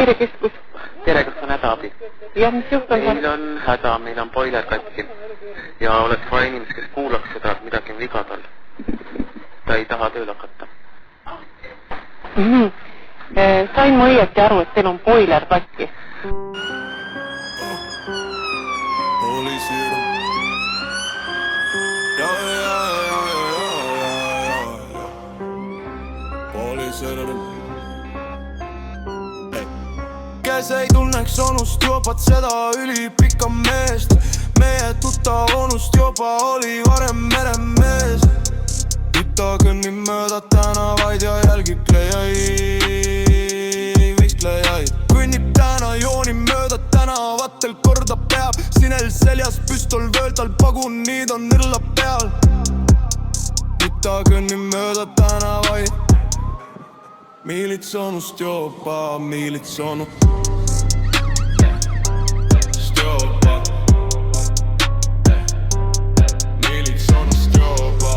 häirekeskus. Tere, kas on hädaabi? Ja mis juhtus? Meil on häda, meil on boiler katki. Ja oleks vaja inimest, kes kuulaks seda, midagi on viga tal. Ta ei taha tööl hakata. Sain ma õieti aru, et teil on boiler katki? Kes ei tunneks onust jobat seda ülipikka meest. Meie tuttav onust juba oli varem meremees. Tüta kõnnib mööda tänavaid ja jälgib võistlejaid. Kõnnib täna jooni mööda tänavatel korda peab. Sinel seljas püstol vööldal pagunid on nõlla peal. Tüta kõnnib mööda tänavaid. Militsonust jopa, militsonust jopa. Militsonust jopa.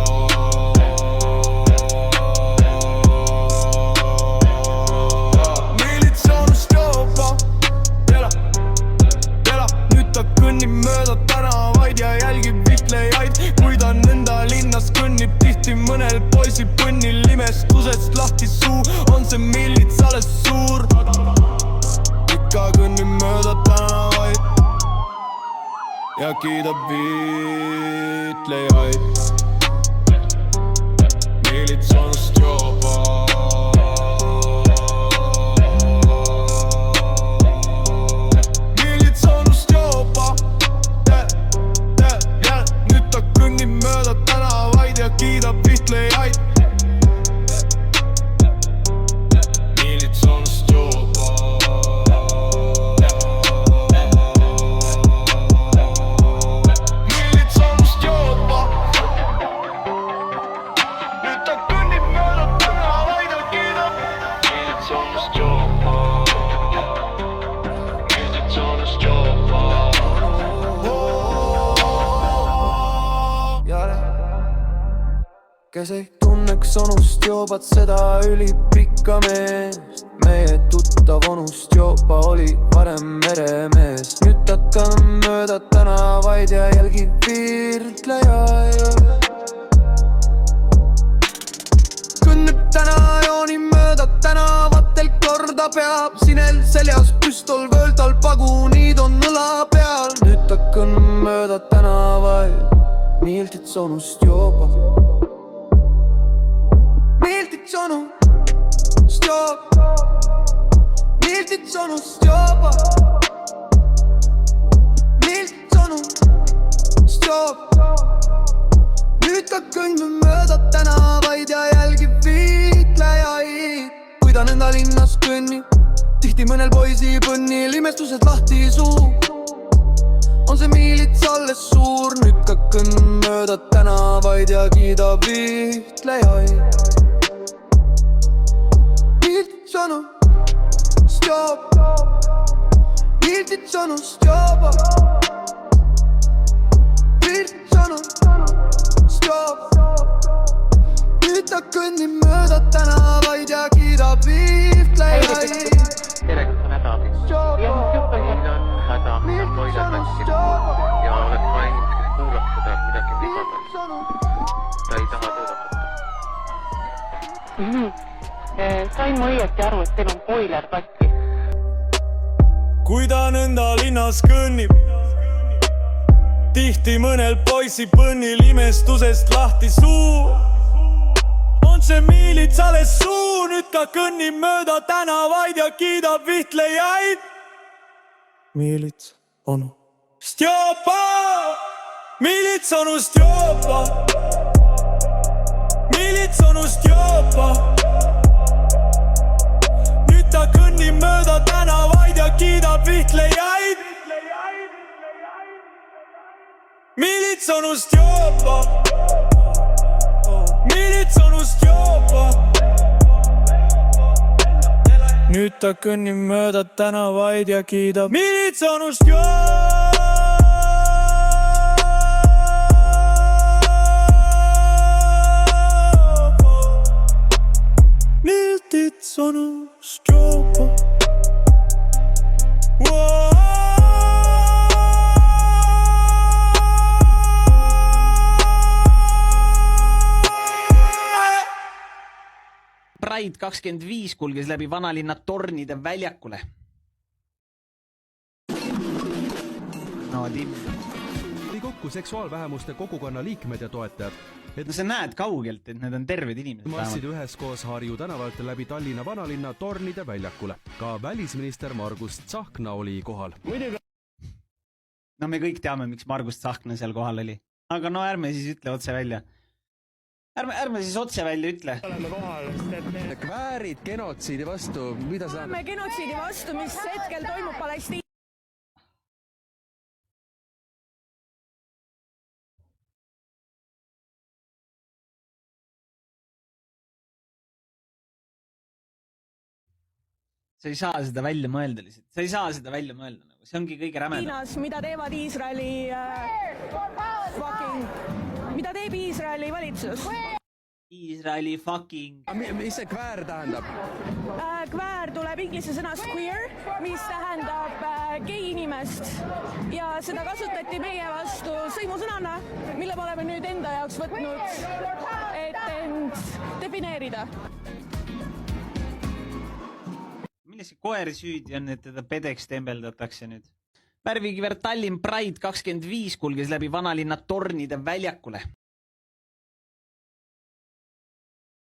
Militsonust jopa. Tela, nüüd ta kõnnib mööda tänavaid ja jälgib vihlejaid. Kui ta nõnda linnas kõnnib tihti mõnel poisi põnnil imestusest lahti suu. On see millits alles suur. Ikka kõnnib mööda tänavaid ja kiidab viitlejaid. Militsonust joba. Militsonust joba. Nüüd ta kõnnib mööda tänavaid ja kiidab viitlejaid. Kes ei tunneks onust jobat seda ülipikka meest. Meie tuttav onust jopa oli varem meremees. Nüüd ta kõnnib mööda tänavaid ja jälgib viirtlejaid. Kõnnib täna jooni mööda tänavatel korda peab. Sinel seljas püstol vööldal pagunid on nõla peal. Nüüd ta kõnnib mööda tänavaid. Militsonust jopa. Militsonust joba. Militsonust joba. Militsonust joba. Nüüd ta kõnnib mööda tänavaid ja jälgib viitlejaid. Kui ta nõnda linnas kõnnib tihti mõnel poisi põnnil imestused lahti suu. On see milits alles suur. Nüüd ta kõnnib mööda tänavaid ja kiidab viitlejaid. Militsonust joba. Militsonust joba. Militsonust joba. Nüüd ta kõnnib mööda tänavaid ja kiidab viitlejaid. Tere, kas on hädaabi? Ja mis juhtus? Meil on häda, meil on boiler katki. Ja oleks vaja inimest, kes kuulaks seda, midagi on viga tal. Ta ei taha tööl hakata. Sain ma õieti aru, et teil on boiler katki? Kui ta nõnda linnas kõnnib tihti mõnel poisi põnnil imestusest lahti suu. On see milits alles suu. Nüüd ta kõnnib mööda tänavaid ja kiidab vihtlejaid. Militsonust joba. Militsonust joba. Militsonust joba. Nüüd ta kõnnib mööda tänavaid ja kiidab vihtlejaid. Militsonust joba. Militsonust joba. Nüüd ta kõnnib mööda tänavaid ja kiidab militsonust joba. Militsonust joba. Pride 25 kulges läbi vanalinna tornide väljakule. No Tim. Kokku seksuaalvähemuste kogukonna liikmed ja toetajad. No sa näed kaugelt, et need on terved inimesed. Massid üheskoos Harju tänavalt läbi Tallinna vanalinna tornide väljakule. Ka välisminister Margus Tsahkna oli kohal. No me kõik teame, miks Margus Tsahkna seal kohal oli. Aga no ärme siis ütle otse välja. Ärme siis otse välja ütle. Kväärid genotsiidi vastu, mida sa... Oleme genotsiidi vastu, mis hetkel toimub Palestiina. Sa ei saa seda välja mõelda lihtsalt. Sa ei saa seda välja mõelda. See ongi kõige rämedam. Mida teevad mida teeb Iisraeli valitsus? Iisraeli fucking... Mis see kväär tähendab? Kväär tuleb inglise sõnast queer, mis tähendab gei inimest. Ja seda kasutati meie vastu sõimusõnana, mille me oleme nüüd enda jaoks võtnud, et end defineerida. Milles see koer süüdi on, et teda pedeks tembeldatakse nüüd? Värvikiver Tallinn Pride 25 kulges läbi vanalinna tornide väljakule.